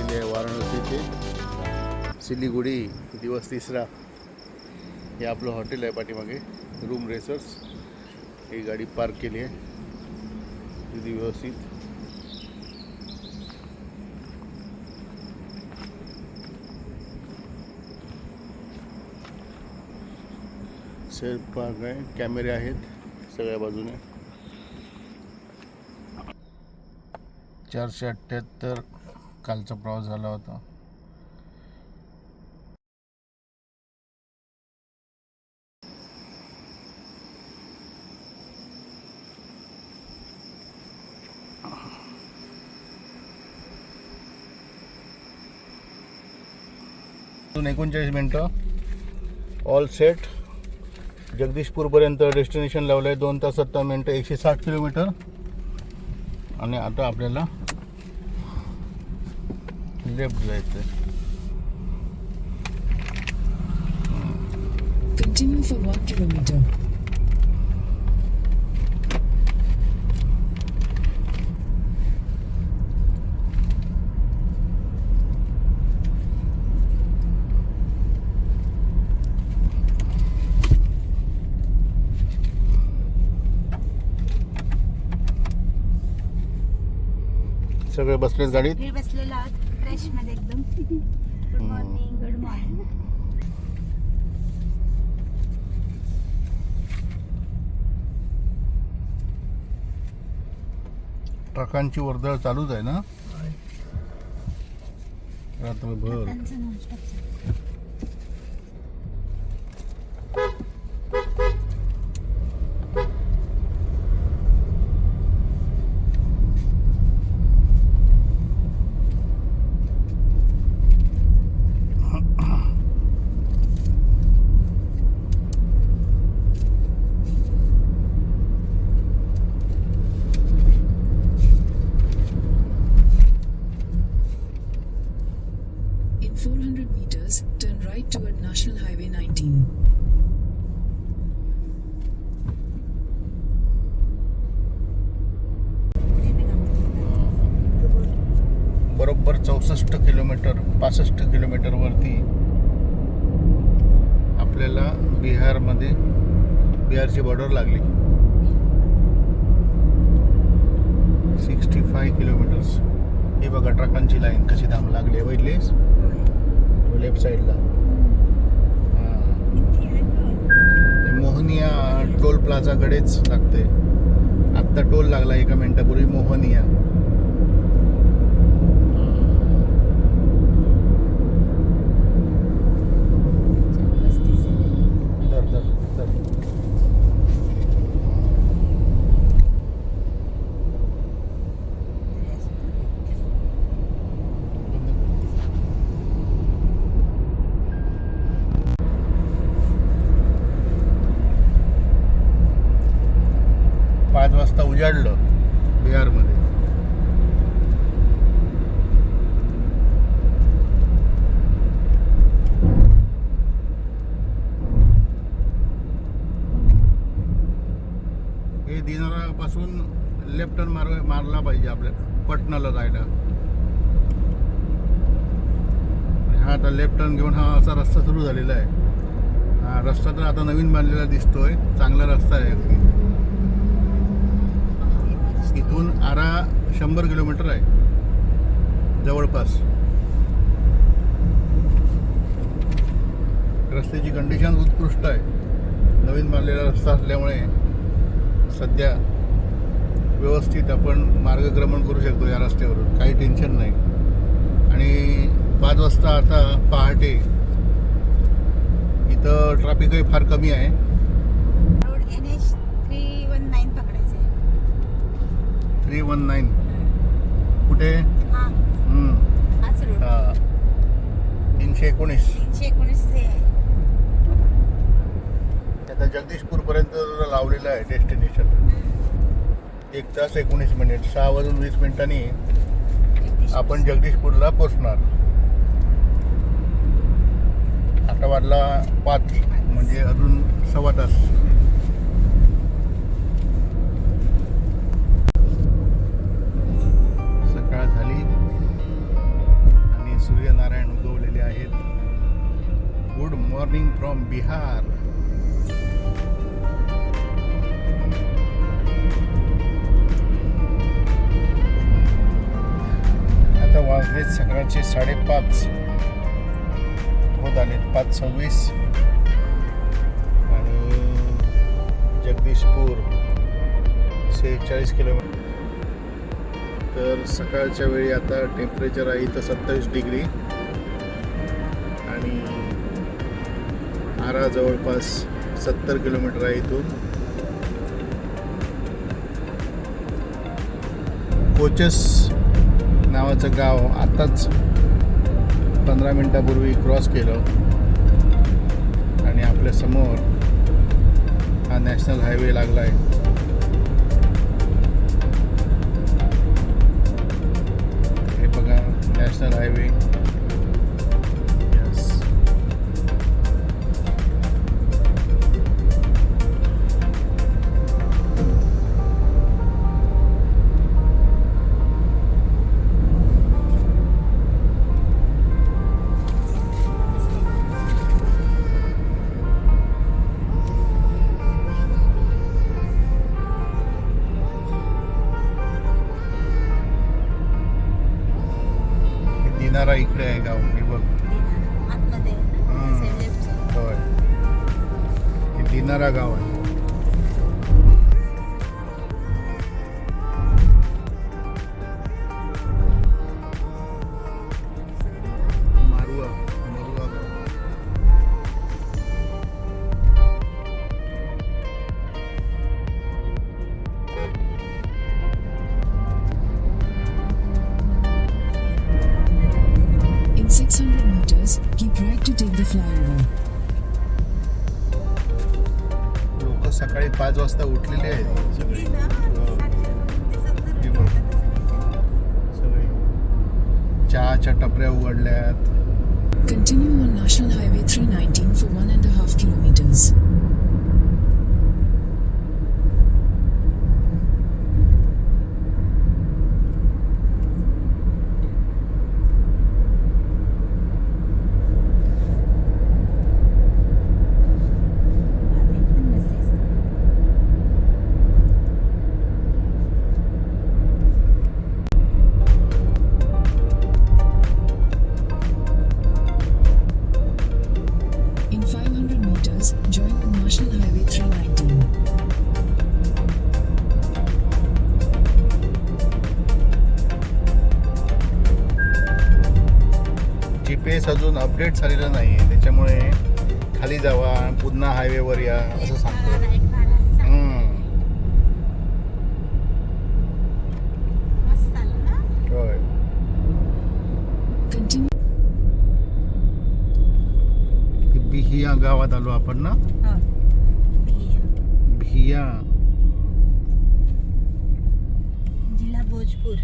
आलेली आहे वाराणसी ते सिलीगुडी, दिवस तिसरा. हे आपलं हॉटेल आहे पाठीमागे, रूम रेसर्स. ही गाडी पार्क केली आहे अगदी व्यवस्थित. सेल्फ पार्क आहे, कॅमेरे आहेत सगळ्या बाजूने. 478 कालचा प्रवास झाला होता. अजून 39 मिनटं. All set. जगदीशपूरपर्यंत डेस्टिनेशन लावलं आहे. 2 तास 70 मिनटं, 160 किलोमीटर. आणि आता आपल्याला लेफ्ट जायचं आहे. Continue for 1 kilometer. सगळे बसलेत गाडीत. बसलेलो आहोत फ्रेश मध्ये एकदम. Good morning. Good morning. ट्रकांची वर्दळ चालूच आहे ना रात्रभर. त्यांचं nonstop. In 400 meters, turn right toward National Highway 19. बरोबर 64 किलोमीटर 65 किलोमीटरवरती आपल्याला बिहारची बॉर्डर लागली. 65 किलोमीटर्स. हे बघा ट्रकांची लाईन कशी धाम लागली आहे. बघितलीस लेफ्ट साईडला. मोहनिया टोल प्लाझाकडेच लागते. आत्ता टोल लागला 1 मिनिटापूर्वी मोहनिया. वाजता उजाडलं बिहारमध्ये. हे दिनारापासून लेफ्ट टर्न मारला पाहिजे आपल्याला पटनाला जायला. हा आता लेफ्ट टर्न घेऊन हा असा रस्ता सुरू झालेला आहे. हा रस्ता तर आता नवीन बांधलेला दिसतोय. चांगला रस्ता आहे. इथून आरा 100 किलोमीटर आहे जवळपास. रस्त्याची कंडिशन उत्कृष्ट आहे. नवीन बांधलेला रस्ता असल्यामुळे सध्या व्यवस्थित आपण मार्गक्रमण करू शकतो या रस्त्यावरून. काही टेन्शन नाही. आणि 5 वाजता आता पहाटे इथं ट्रॅफिकही फार कमी आहे. रोड NH 319 पकडायचं आहे. 319 कुठे? हाच रोड. 319. 319 हे आहे. आता जगदीशपूरपर्यंत लावलेलं आहे डेस्टिनेशन. 1 तास 19 मिनिट. 6 वाजून 20 मिनिटांनी आपण जगदीशपूरला पोचणार. आता वाजला 5 म्हणजे अजून 1.25 तास. सकाळ झाली आणि मॉर्निंग फ्रॉम बिहार. आता वाजले सकाळचे 5:30 होत आले 5:26 आणि जगदीशपूर 46 किलोमीटर. तर सकाळच्या वेळी आता टेम्परेचर आहे इथं 27 डिग्री आणि आरा जवळपास 70 किलोमीटर आहे इथून. कोचस नावाचं गाव आताच 15 मिनिटापूर्वी क्रॉस केलं आणि आपल्या समोर हा नॅशनल हायवे लागला आहे. हे बघा नॅशनल हायवे. यस. दिनारा इकडे आहे गाव. हे बघ. आतमध्ये होय. हे दिनारा गाव आहे. मारुआ मारुआ गाव. In 600 meters, keep right to take the flyover. लोक सकाळी 5 वाजता उठलेले आहेत सगळे. हे बघ. सगळे चहाच्या टपऱ्या उघडल्यात. Continue on National Highway 319 for 1.5 kilometers. In 500 meters, join the National Highway 319. GPS अजून अपडेट झालेलं नाही आहे त्याच्यामुळे खाली जावा पुन्हा हायवेवर या असं सांगतो. मस्त झालं ना. होय. Continue. बिहिया गावात आलो आपण ना. बिहिया जिल्हा भोजपूर.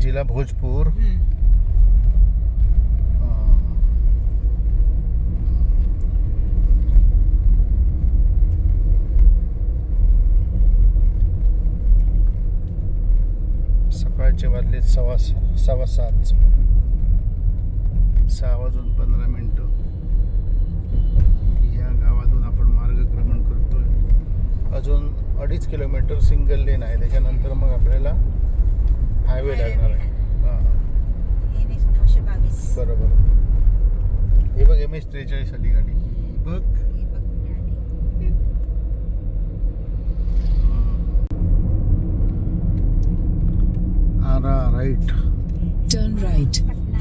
जिल्हा भोजपूर. सकाळचे वाजले 6:15 6:15. या गावातून आपण मार्गक्रमण करतोय. अजून 2.5 किलोमीटर सिंगल लेन आहे त्याच्यानंतर मग आपल्याला हायवे लागणार आहे. NH 922. बरोबर. हे बघ MH 43 आली गाडी. ही बघ. हे बघ मिळाली. Arrah right. Turn right. Patna.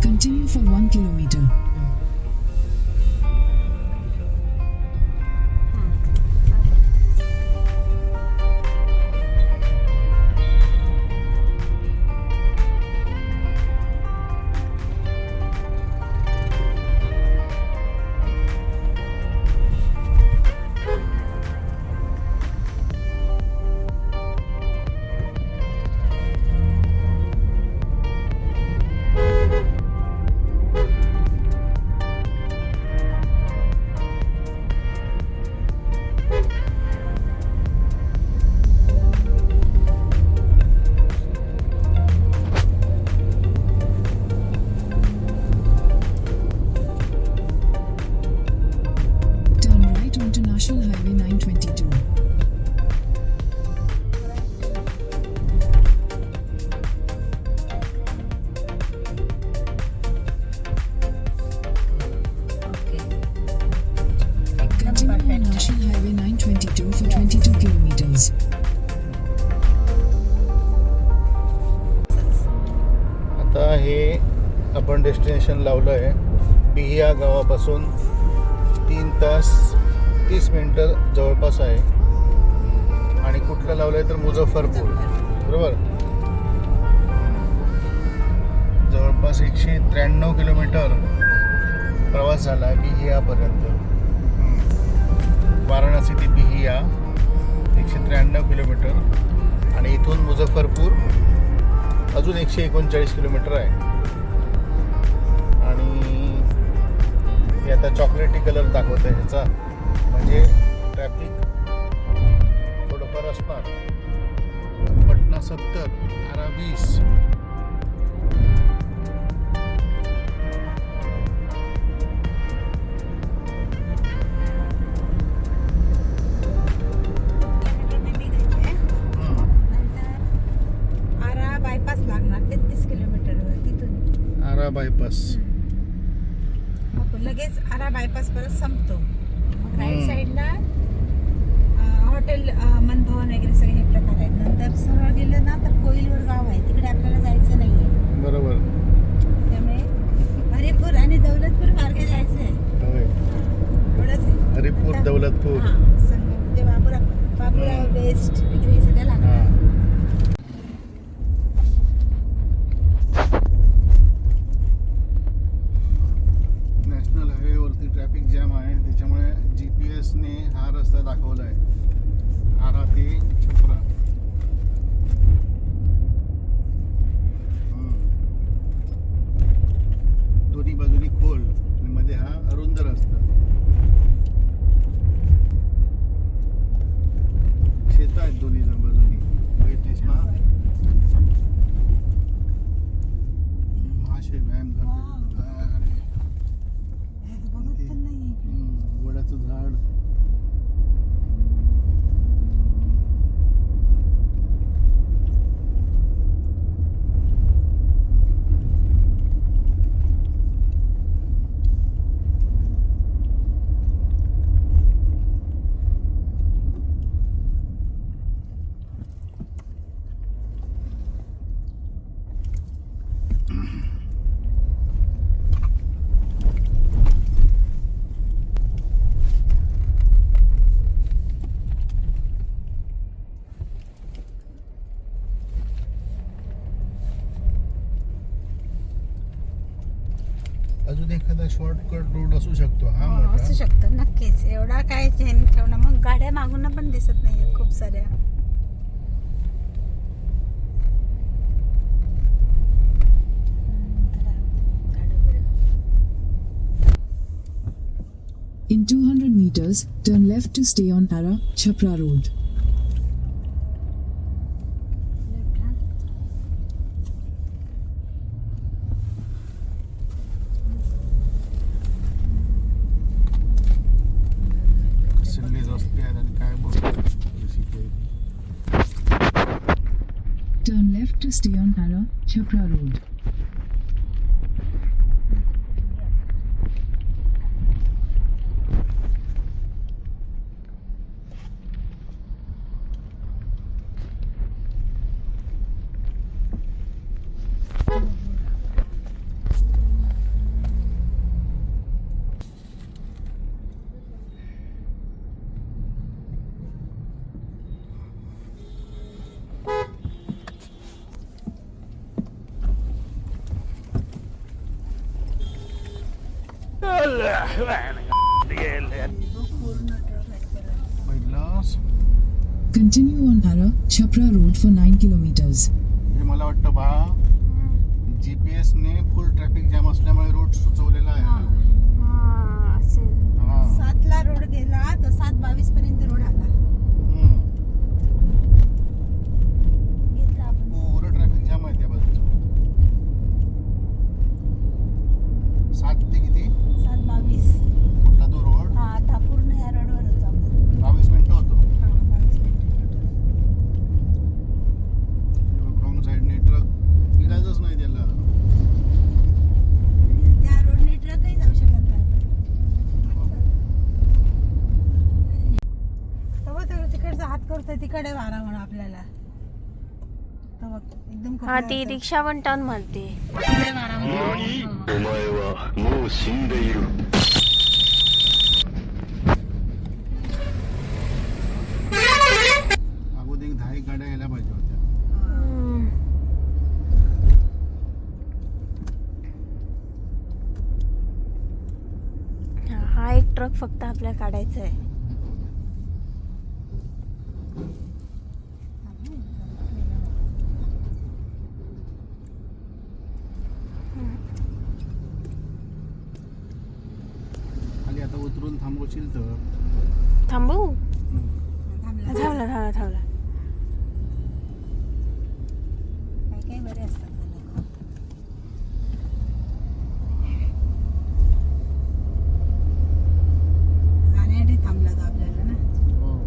Continue for 1 kilometer. आपण डेस्टिनेशन लावलं आहे बिहिया गावापासून 3 तास 30 मिनटं जवळपास आहे. आणि कुठलं लावलं आहे तर मुझफ्फरपूर, बरोबर. जवळपास 193 किलोमीटर प्रवास झाला आहे बिहियापर्यंत. वाराणसी ते बिहिया 193 किलोमीटर आणि इथून मुझफ्फरपूर अजून 139 किलोमीटर आहे. आणि हे आता चॉकलेटी कलर दाखवत आहे ह्याचा, म्हणजे ट्रॅफिक थोडंफार असणार. पटना 70, आरा 20. आरा बायपास लागणार 33 किलोमीटरवर तिथून. आरा बायपास. मग लगेच आरा बायपास परत संपतो. मग राईट साईडला हॉटेल मनभवन वगैरे सगळे हे प्रकार आहेत. नंतर सरळ गेलं ना तर कोइलवर गाव आहे, तिकडे आपल्याला जायचं नाहीये. बरोबर. त्यामुळे हरिपूर आणि दौलतपूर मार्गे जायचं आहे. होय. एवढंच आहे. हरिपूर, दौलतपूर. हां, म्हणजे बाबुराव वेस्ट वगैरे हे सगळं लागणार. हां. नॅशनल हायवेवरती ट्रॅफिक जॅम आहे, त्याच्यामुळे GPS ने हा रस्ता दाखवला आहे आरा ते छपरा. दोन्ही बाजूनी खोल आणि मध्ये हा अरुंद रस्ता. शेत आहेत दोन्ही बाजूनी. बघितलीस ना, मासे व्यायाम करतात. अरे, बघत पण नाही. वडाचं झाड. अजून एखादा शॉर्टकट रोड असू शकतो हा हो, मोठा. असू शकतं नक्कीच. एवढा काय चेन ठेवणं. मग गाड्या मागून पण दिसत नाही खूप साऱ्या. In 200 meters, turn left to stay on Ara Chhapra Road. कसले रस्ते आहेत आणि काय बघ. Turn left to stay on Ara Chhapra Road. पहिलाच Continue on Ara Chhapra Road for 9 kilometers. हे मला वाटतं बा GPS ने फुल ट्रॅफिक जॅम असल्यामुळे रोड सुचवलेला आहे. हा. 7ला रोड गेला तर 7:22 पर्यंत रोड आला. घेतला आपण. पुरं ट्रॅफिक जॅम आहे त्या बाजूचं. 7 ते किती 7:22. कुठला तो रोड? हा, आता पूर्ण या रोडवर होतो आपण. 22 मिनिटं होतो. हा, 22 मिनिट. रॉंग साईडने ट्रक इलाजच नाही त्याला. आणि त्या रोडने ट्रकही जाऊ शकत नाही. तेव्हा तो तिकडचा हात करतोय तिकडे वारा म्हणून आपल्याला. तो बघ एकदम हा ती कोपऱ्यावरचा. रिक्षा पण टर्न मारते. तिकडे मारा मग. हो. お前はもう死んでいる。 अगोदर 10 गाड्या यायला पाहिजे होत्या. हम्म. हा एक ट्रक फक्त आपल्याला काढायचा आहे. खाली आता उतरून थांबवशील तर थांबू. थांबला. थांबला थांबला थांबला. काही काही बरे असतात ते लोकं. जाण्यासाठी थांबला तो आपल्याला ना. हो.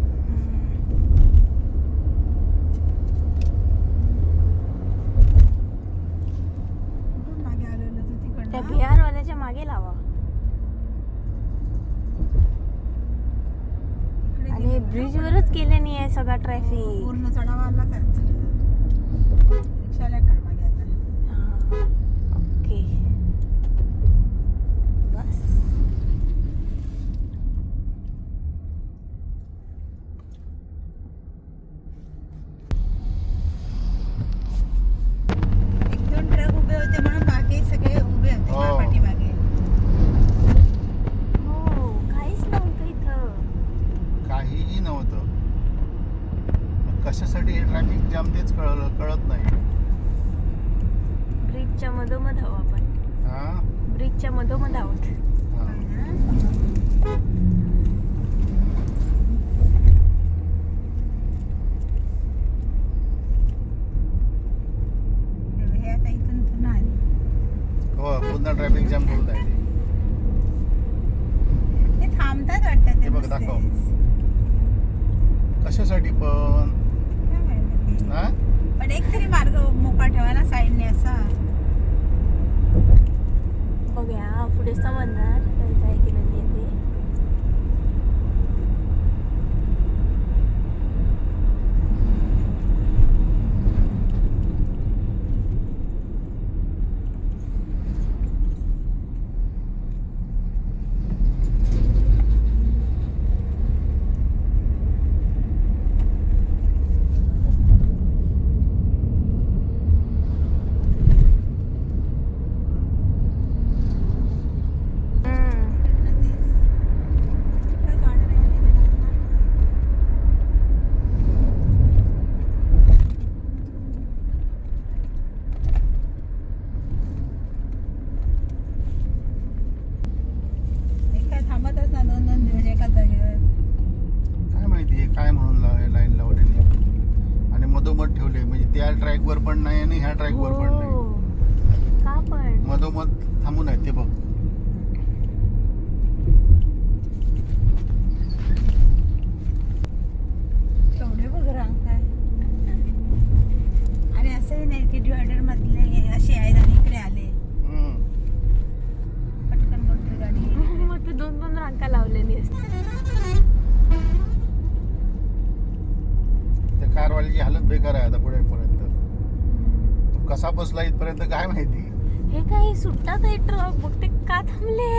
कुठून मागे आलेलो तू त्या तिकडनं? बिहार वाल्याच्या मागे लावा. इकडे आणि गेलो ना. ब्रिज वरच केले नाही आहे सगळा ट्रॅफिक. पूर्ण चढावालाच आहे सगळं. रिक्षाला काढ मागे आता. ओके बस. एक दोन ट्रक उभे होते म्हणून बाकी सगळे उभे होते हो. ना पाठीमागे. हो काहीच नव्हतं इथं. काहीही नव्हतं. मग कशासाठी हे ट्रॅफिक जाम तेच कळत नाही. ब्रिजच्या मधोमध आहो आपण. हा ब्रिजच्या मधोमध आहोत. हा. हे आता इथून पुन्हा आले. हो पुन्हा ट्रॅफिक जाम करून आहे ते. ते थांबतात वाटतं ते हे बघ, नुसतेच. दाखव. कशासाठी पण काय माहिती ते. हा पण एक तरी मार्ग मोकळा ठेवा ना साईडने असा. बघूया पुढे समजणार काय काय केलं नाही ते. काय गाड्या नाही आल्या, नाही लागणार. हे काय थांबतच ना दोन दोन दिवस एकाच जागेवर. काय माहिती आहे काय म्हणून लाईन लावलेली आणि मधोमध ठेवले म्हणजे त्या ट्रॅकवर पण नाही आणि ह्या ट्रॅकवर पण नाही. हो. का पण मधोमध थांबून आहेत ते बघ. केवढे बघ रांग काय. आणि असंही नाही की डिवायडर मधले असे आहेत आणि इकडे आले हम्म. पटकन कोणतरी गाडी. मग ते दोन दोन रांका लावलेली असते. त्या कारवाल्याची हालत बेकार आहे आता पुढेपर्यंत. तो कसा बसला इथपर्यंत काय माहिती. हे काही सुटतात आहे ट्रक. बघ ते का थांबले.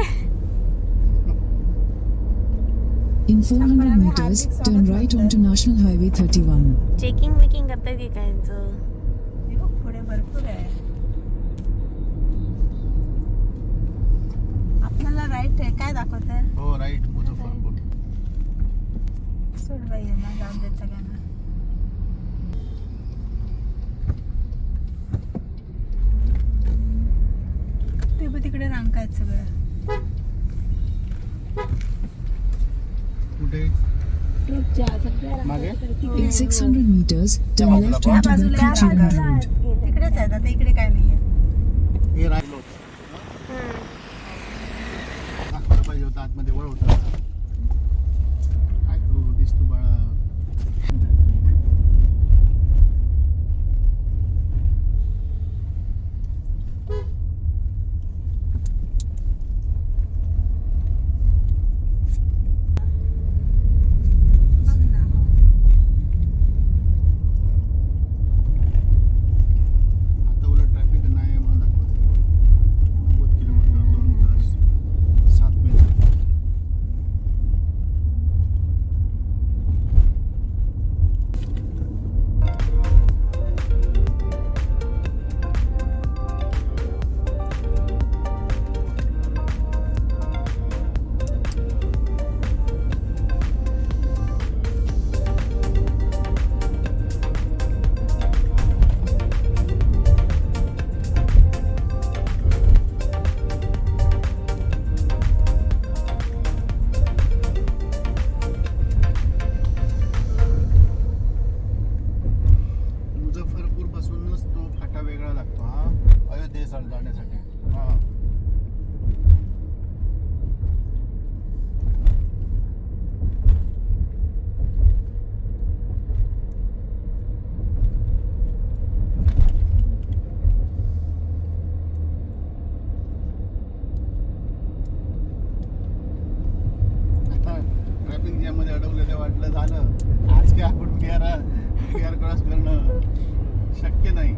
In 400 meters, turn right onto National Highway 31. Checking बिकिंग करतात की काय यांचं. हे बघ पुढे भरपूर आहे. आपल्याला राईट आहे काय दाखवत आहे. हो राईट मुझफ्फरपूर. सोड बाई यांना जाऊन देत सगळ्यांना. ते पण तिकडे रांका आहेत सगळं. कुठे मागे In 600 meters, turn बाजूला left पण. onto बाजूला या Wilkinson बाजूला Road. तिकडेच आहेत आता इकडे काय नाहीये. हे राहिलो दाखवायला पाहिजे होतं आतमध्ये वळ होता. काय करू दिसतो बाळा. बघ ना, हो. जाण्यासाठी. हा ट्रॅफिक जॅम मध्ये अडवलं ते वाटलं झालं. आज काय आपण बिहार क्रॉस करणं शक्य नाही.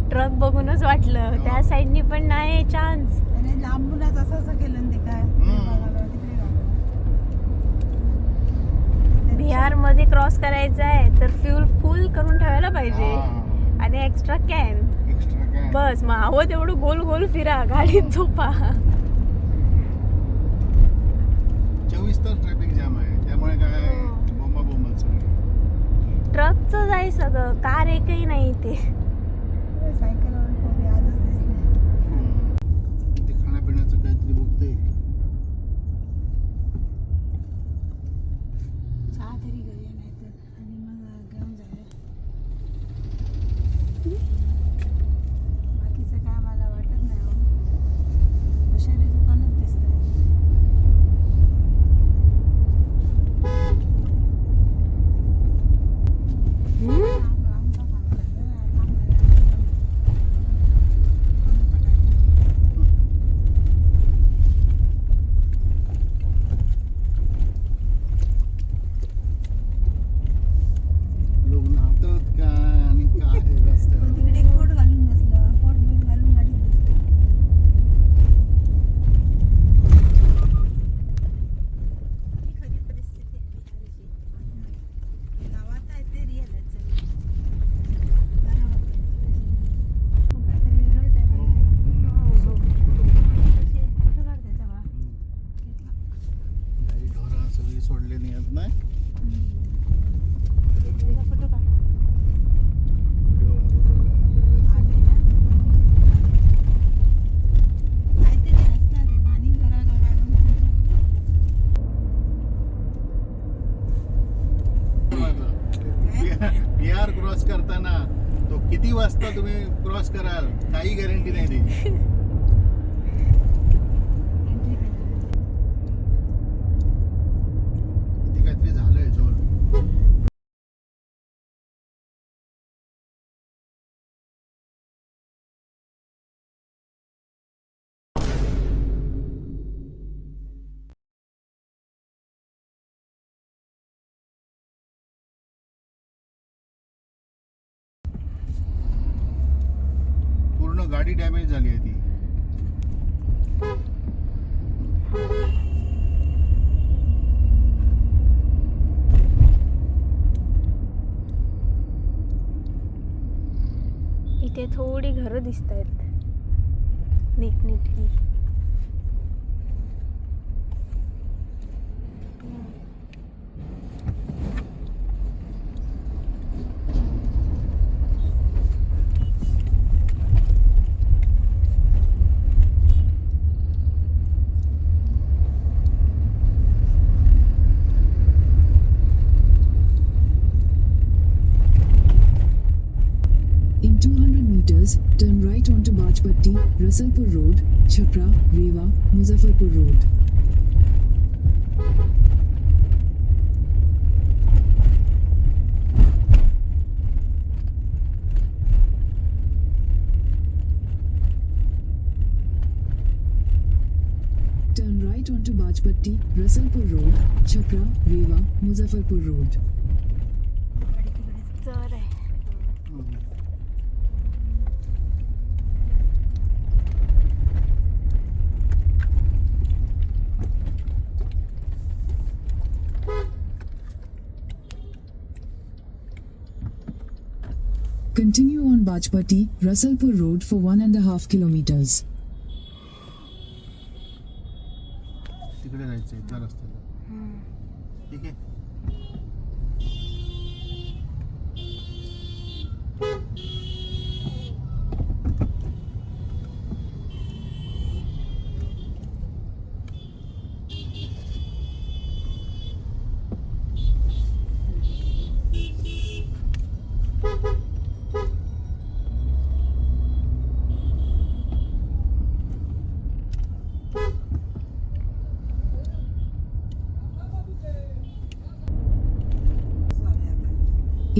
ट्रक बघूनच वाटलं त्या साईडनी पण नाही चान्स. आणि लांबूनच असं केलं ना ते काय तिकडे बिहार मध्ये क्रॉस करायचं आहे तर फ्यूल फुल करून ठेवायला पाहिजे आणि एक्स्ट्रा कॅन. एक्स्ट्रा काय बस मग हवं तेवढं गोल गोल फिरा, गाडीत झोपा. 24 तास ट्रॅफिक जाम आहे त्यामुळे काय बोंबाबोंब सगळी. ट्रकचं जाय सगळं, कार एकही नाही इथे. सायकलवर कोणी आजच दिसले. ते खाण्यापिण्याचं काहीतरी बघते. चहा तरी घेऊया नाही तर आणि मग घेऊन जाऊया. बाकीचं काय मला वाटत नाही हो. हुशारी दुकानच दिसतंय. आमचा लोक नाहतात का आणि काय रस्त्यावर. तिकडे एक कोट घालून बसलं, कोट बीट घालून गाडीत बसलं. ही खरी परिस्थिती आहे बिहारची. गावात आहे ते रिअल आहे सगळं. बरोबर. काहीतरी वेगळंच आहे माहिती. कशी आहे? फोटो काढते तेव्हा. गाई ढोरं सगळी सोडले नाही आहेत ना. त्याचा फोटो काढ. व्हिडिओमध्ये बघा. आले ना. काहीतरी असणार ते नाणी जरा काढून. बिहार क्रॉस करताना तो किती वाजता तुम्ही क्रॉस कराल काही गॅरंटी नाही त्याची. एंट्री केलं. किती काहीतरी झालंय झोल. पूर्ण गाडी डॅमेज झाली आहे ती. इथे थोडी घरं दिसत आहेत नीटनीटकी. In 200 meters, turn right onto Bajpatti, Rasalpur Road, Chhapra, Rewa, Muzaffarpur Road. Turn right onto Bajpatti, Rasalpur Road, Chhapra, Rewa, Muzaffarpur Road. गाडी तिकडेच. चर आहे. Continue on Bajpatti, Rasalpur Road for 1.5 kilometers. तिकडे जायचंय त्या रस्त्याला. ठीक आहे.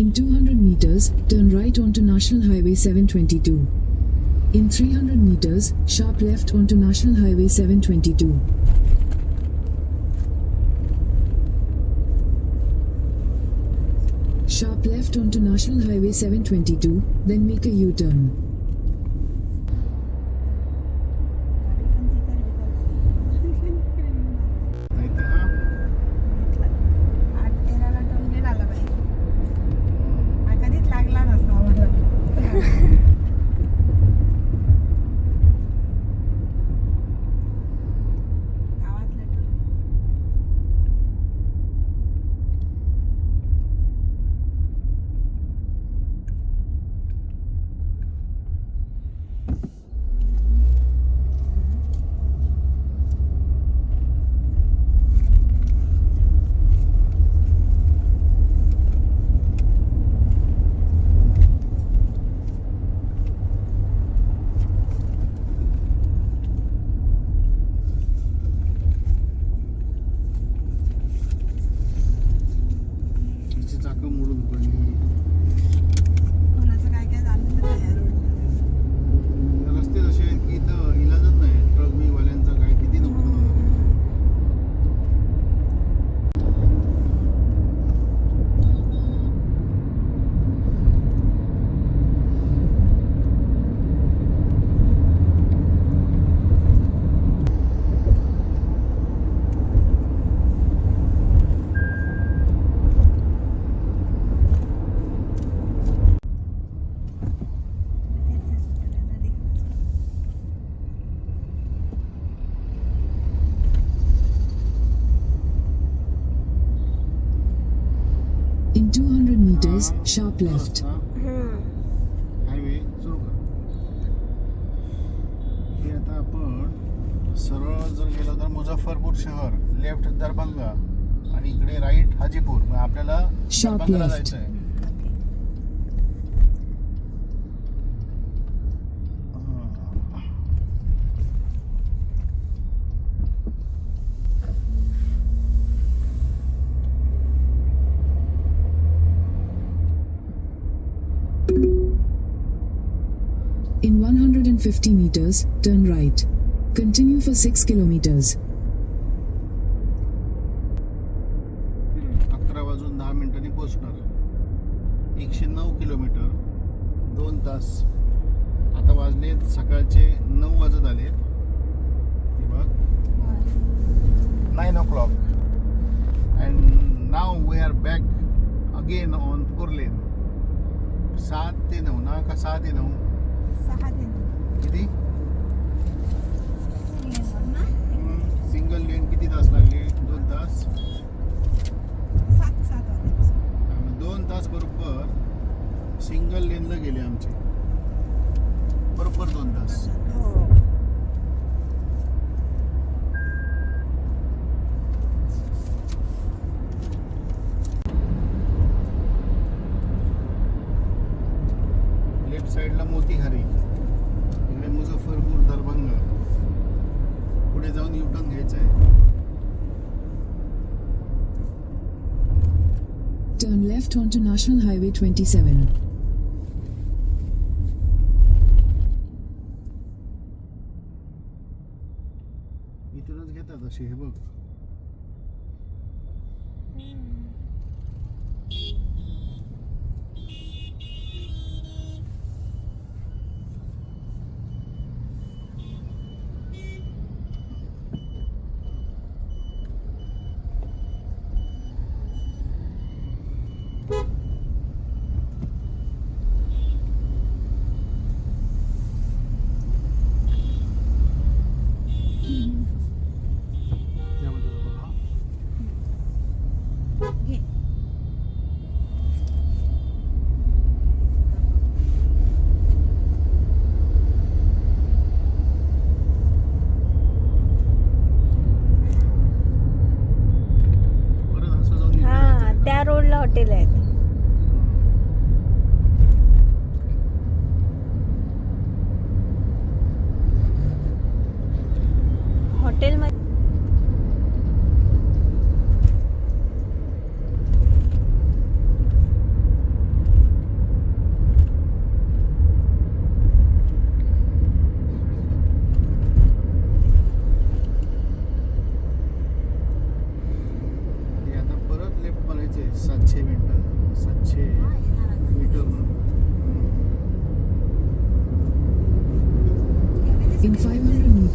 In 200 meters, turn right onto National Highway 722. In 300 meters, sharp left onto National Highway 722. Sharp left onto National Highway 722, then make a U-turn. नाही तर हा 8-13ला टोलगेट आला पाहिजे. हा कधीच लागला नसता आम्हाला. गावातलं टोल. तिची चाकं मोडून पडली. कोणाचं काय काय झालेलं नाही या रोडला. रस्ते असे आहेत की इथं इलाजच नाही. ट्रक वाल्यांचं काय किती नुकसान होतं. In 200 meters, sharp left. Highway सुरू कर. हे आता आपण सरळ जर गेलो तर मुझफ्फरपूर शहर, लेफ्ट दरभंगा आणि इकडे राईट हाजीपूर. मग आपल्याला Sharp दरभंगाला left. जायचं आहे. In 150 meters, turn right. Continue for 6 kilometers. 11:10 पोहोचणार. 109 किलोमीटर, 2 तास. आता वाजलेत सकाळचे 9 वाजत आलेत. हे बघ 9 o'clock. And now we are back again on 4 lane. 7 ते 9 ना का 6 ते 9? 6 दिन. किती? लेनवर ना? सिंगल लेन किती तास लागले? 2 तास. 7 वाजल्यापासून. 2 तास बरोबर सिंगल लेनला गेले आमचे. बरोबर 2 तास. लेफ्ट साईडला मोतीहारी, इकडे मुझफ्फरपूर, दरभंगा. पुढे जाऊन युटर्न घ्यायचं आहे. Turn left onto National Highway 27. इथूनच घेतात असे. हे बघ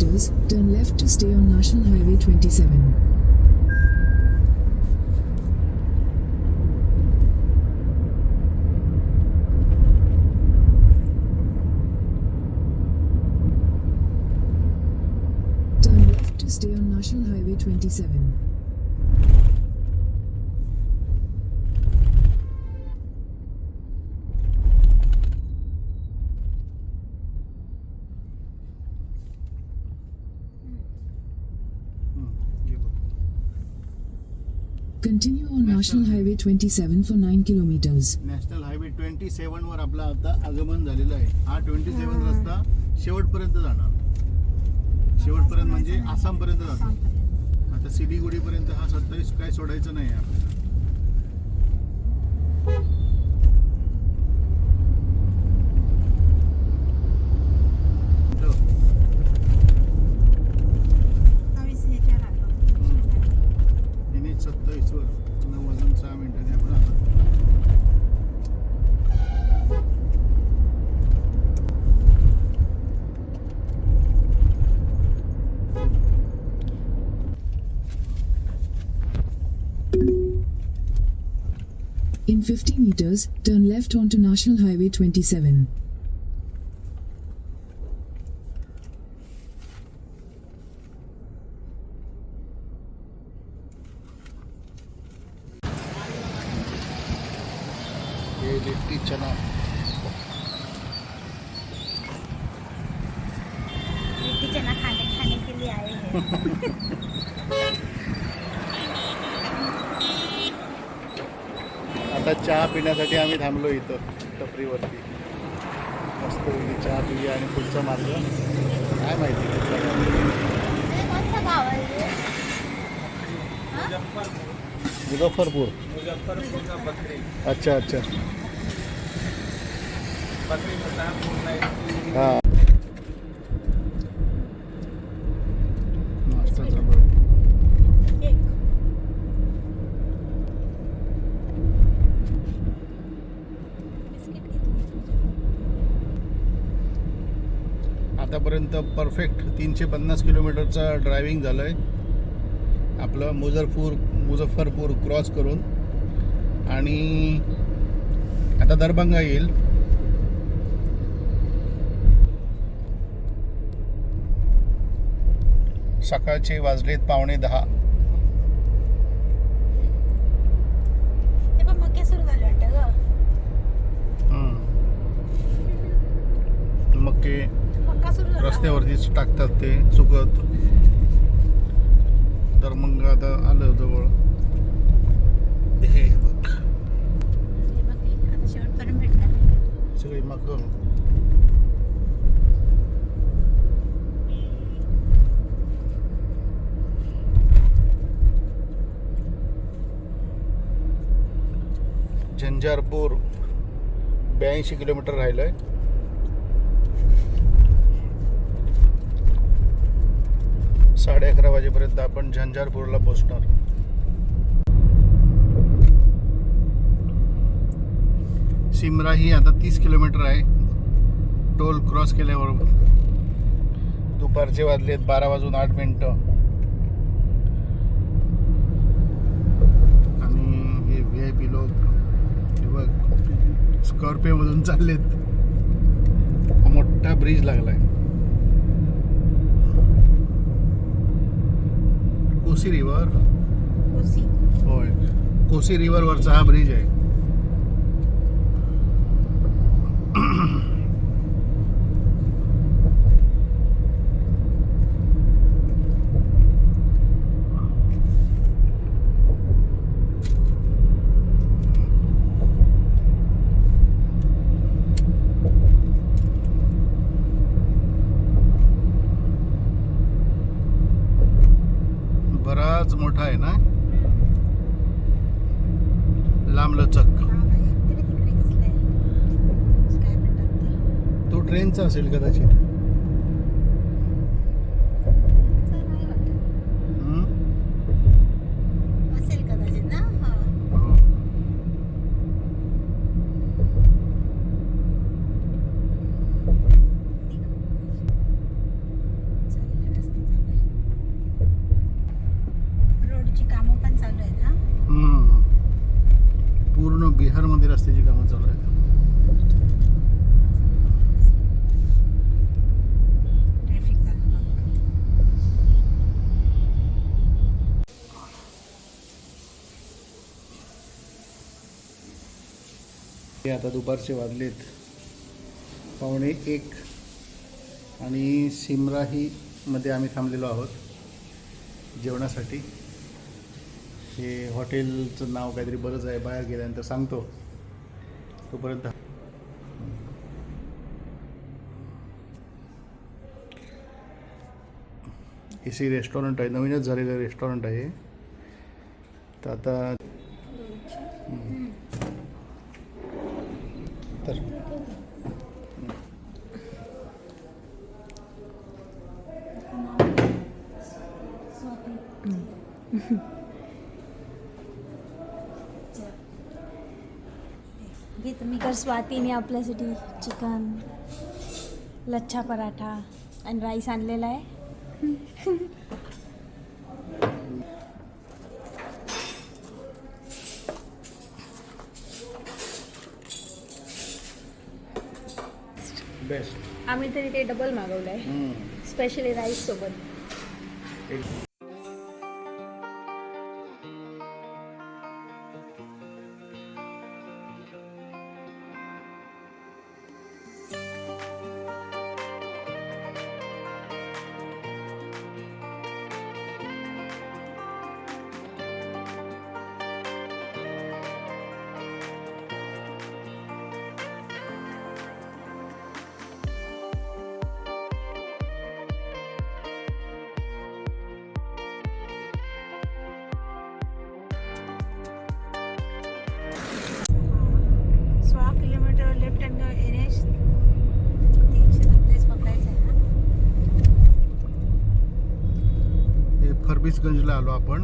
meters, turn left to stay on National Highway 27. Turn left to stay on National Highway 27. हे बघ. Continue on National Highway 27 for 9 kilometers. National highway 27 वर आपला आता आगमन झालेलं आहे. हा 27 रस्ता शेवटपर्यंत जाणार. शेवटपर्यंत म्हणजे आसामपर्यंत जातो. आसामपर्यंत. आता सिलिगुडी पर्यंत हा 27 काय सोडायचं नाही आपल्याला. ह्याच्यावर आलो. NH 27 वर 9 वाजून 6 मिनिटांनी आपण आलो. In 50 meters, turn left onto National Highway 27. ये लिट्टी चना लिट्टी चना खाने के लिए आए हैं. आता चहा पिण्यासाठी आम्ही थांबलो इथं टपरीवरती. मस्त चहा पिऊया आणि पुढचा मार्ग काय माहिती कुठला गाव. मुजफ्फरपूर. अच्छा अच्छा हां नाश्त्याचा बरं. आतापर्यंत परफेक्ट 350 किलोमीटरचा ड्रायव्हिंग झालं आहे आपलं मुझफ्फरपूर क्रॉस करून. आणि आता दरभंगा येईल. सकाळचे वाजलेत 9:15. ते पण मग सुरू झालं वाटतं ग. मक्के मक्का सुरू झाला. रस्त्यावरतीच टाकतात ते चुकत. तर मग आता आलं जवळ. हे बघ हे बघ हे, आता शेवटपर्यंत भेटणार. सगळी मग झंझारपूर 82 किलोमीटर राहिलंय. साडे 11 वाजेपर्यंत आपण झंझारपूरला पोहोचणार. सिमरा ही आता 30 किलोमीटर आहे. टोल क्रॉस केल्यावर दुपारचे वाजलेत 12:08. आणि हे VIP लोक हे बघ स्कॉर्पिओ मधून चाललेत. हा मोठा ब्रिज लागलाय. कोसी रिव्हर. कोसी. होय कोसी रिव्हर वरचा हा ब्रिज आहे. बराच मोठा आहे ना. लांबलचक. तिकडे कसलं आहे काय म्हणतात ते. तो ट्रेनचा असेल कदाचित. असं नाही वाटत. हम्म? असेल कदाचित ना. हा. हो. आता दुपारचे वाजलेत 12:45 आणि सिमराहीमध्ये आम्ही थांबलेलो आहोत जेवणासाठी. हे हॉटेलचं नाव काहीतरी बरंच आहे, बाहेर गेल्यानंतर सांगतो. तोपर्यंत AC रेस्टॉरंट आहे, नवीनच झालेलं रेस्टॉरंट आहे. तर आता तर घे तुम्ही. तर स्वातीने आपल्यासाठी चिकन, लच्छा पराठा आणि राईस आणलेला आहे. बेस्ट. आम्ही तरी ते डबल मागवलं आहे, स्पेशली राईस सोबत. लेफ्ट हँड NH 327 पकडायचं आहे ना. हे फरबिसगंजला आलो आपण.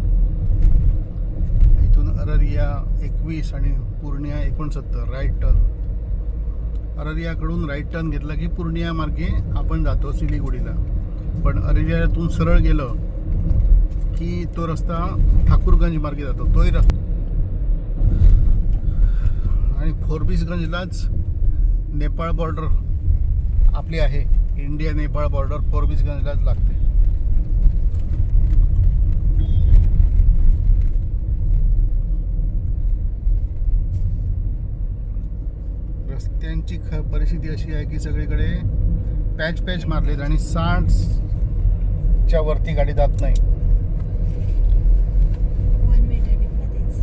इथून अररिया 21 आणि पूर्णिया 69 राईट टर्न. अररियाकडून राईट टर्न घेतला की पूर्णिया मार्गे आपण जातो सिलिगुडीला. पण अररियातून सरळ गेलं की तो रस्ता ठाकूरगंज मार्गे जातो, तोही रस्ता. आणि फॉरबिसगंजलाच नेपाळ बॉर्डर आपली आहे. इंडिया नेपाळ बॉर्डर फॉरबिसगंजलाच लागते. रस्त्यांची परिस्थिती अशी आहे की सगळीकडे पॅच मारलेत आणि 60च्या वरती गाडी जात नाही. वन वे ट्रॅफिकमध्येच.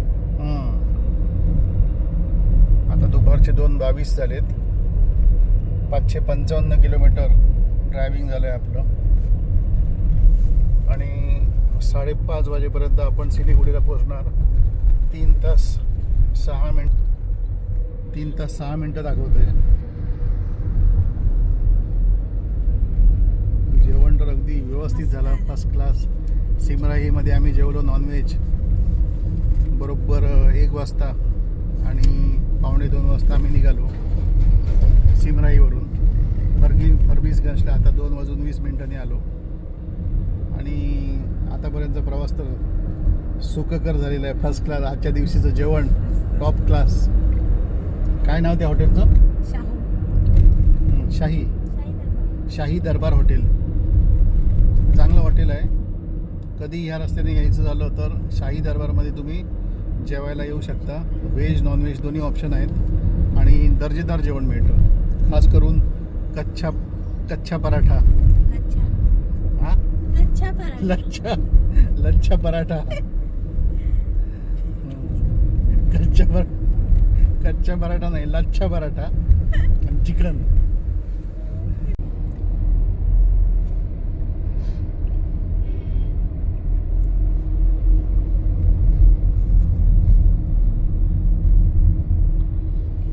आता दुपारचे 2:22 झालेत. 555 किलोमीटर ड्रायव्हिंग झालं आहे आपलं. आणि 5:30 वाजेपर्यंत आपण सिलिगुडीला पोहोचणार. 3 तास 6 मिनटं दाखवतोय. जेवण तर अगदी व्यवस्थित झालं, फर्स्ट क्लास. सिमराहीमध्ये आम्ही जेवलो नॉनव्हेज बरोबर 1 वाजता आणि 1:45 वाजता आम्ही निघालो सिमराहीवरून. फरबिसगंजला आता 2:20 आलो. आणि आतापर्यंत प्रवास तर सुखकर झालेला आहे, फर्स्ट क्लास. आजच्या दिवशीचं जेवण टॉप क्लास. काय नाव त्या हॉटेलचं? शाही दरबार हॉटेल. चांगलं हॉटेल आहे. कधी ह्या रस्त्याने यायचं झालं तर शाही दरबारमध्ये तुम्ही जेवायला येऊ शकता. व्हेज नॉनव्हेज दोन्ही ऑप्शन आहेत आणि दर्जेदार जेवण मिळतं. खास करून कच्चा पराठा. हां, लच्छा पराठा. कच्चा पराठा नाही, लच्छा पराठा आणि चिकन.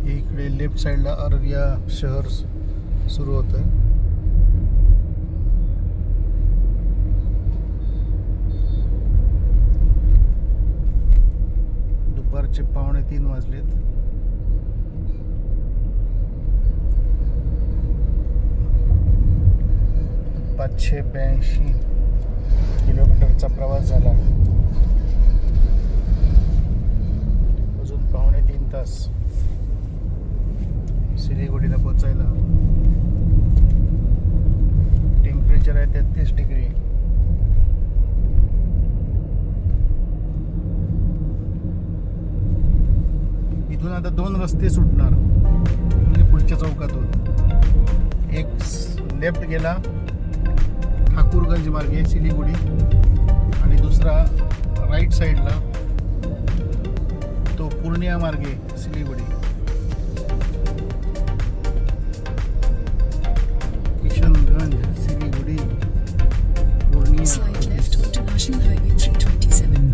इकडे लेफ्ट साईडला अररिया शहर सुरू होतं आहे. दुपारचे 2:45 वाजलेत. पाचशे 82 किलोमीटरचा प्रवास झाला. अजून 2.5 तास सिलिगुडीला पोचायला. टेम्परेचर आहे 33 डिग्री. इथून आता 2 रस्ते सुटणार. बिहारच्या चौकातून एक लेफ्ट गेला ठाकूरगंज मार्गे सिलीगुडी आणि दुसरा राईट साईडला तो पूर्णिया मार्गे Siliguri. Kishanganj Siliguri Purnia. Slide left onto National Highway 327.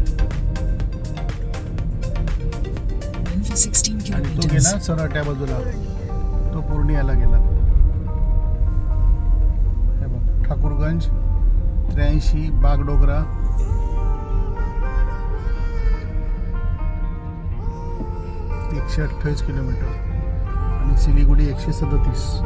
Then for 16 आणि तो kilometers. गेला सरळ त्या बाजूला, तो पूर्णियाला गेला. हे बघ ठाकूरगंज 83 बागडोगरा. एकशे 28 किलोमीटर आणि Siliguri 137.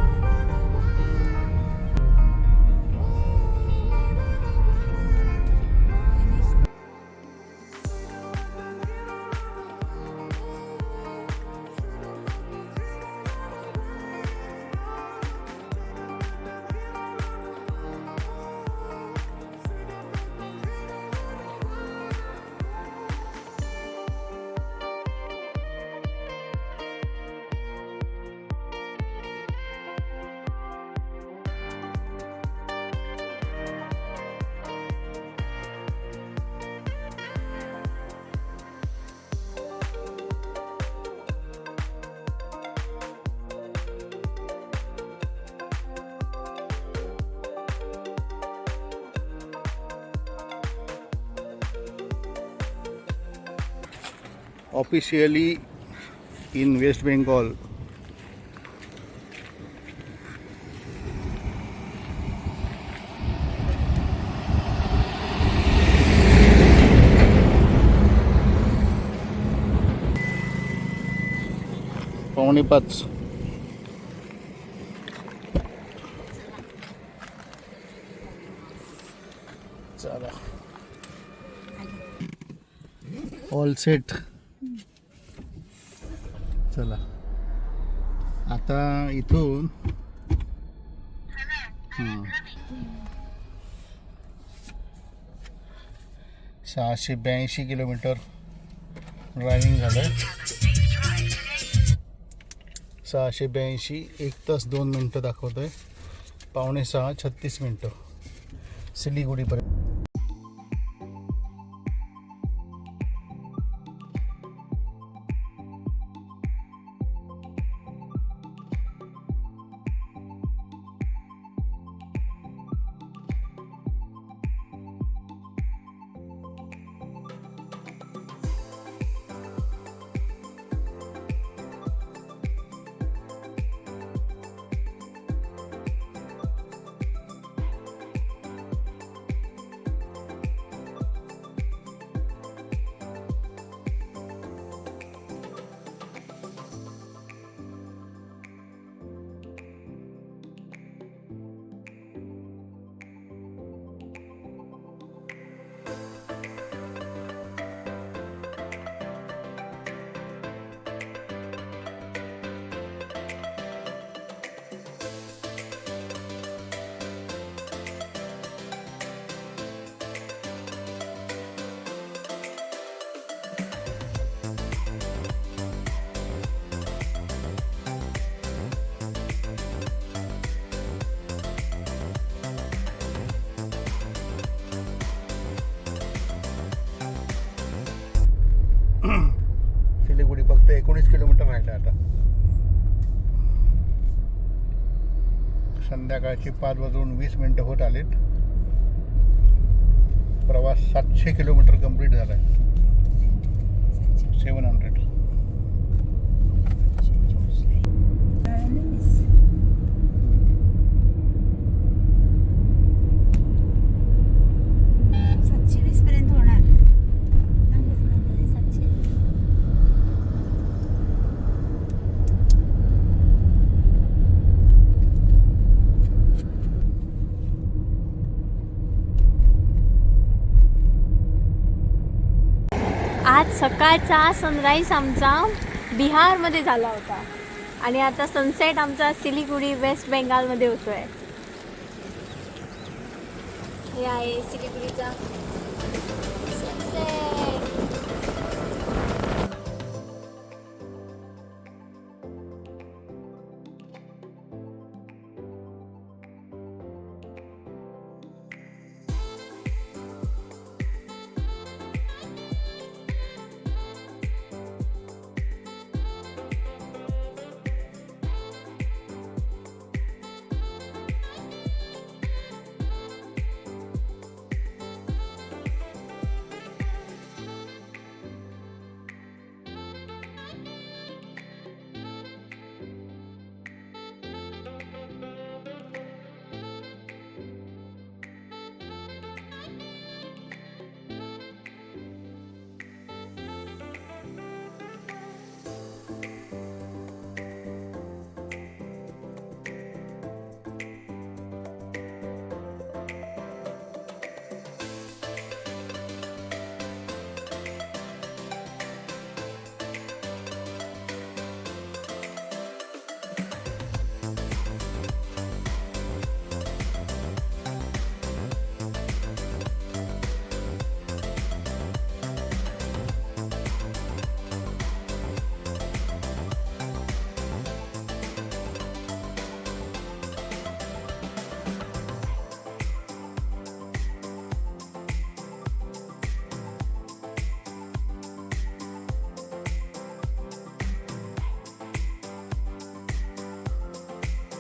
Officially in West Bengal, पावणे 5. चला ऑल सेट. चला आता इथून 682 किलोमीटर ड्रायव्हिंग झालं. 682 1 तास 2 मिनटं दाखवतोय. 5:45 36 मिनटं सिलीगुडीपर्यंत. सिलीगुडी फक्त 19 किलोमीटर राहिलं आता. संध्याकाळची 5:20 होत आलेत. प्रवास 700 किलोमीटर कंप्लीट झाला आहे. 700. आज सकाळचा सनराईज आमचा बिहारमध्ये झाला होता आणि आता सनसेट आमचा सिलीगुडी वेस्ट बेंगालमध्ये होतोय. हे आहे सिलीगुडीचा सनसेट.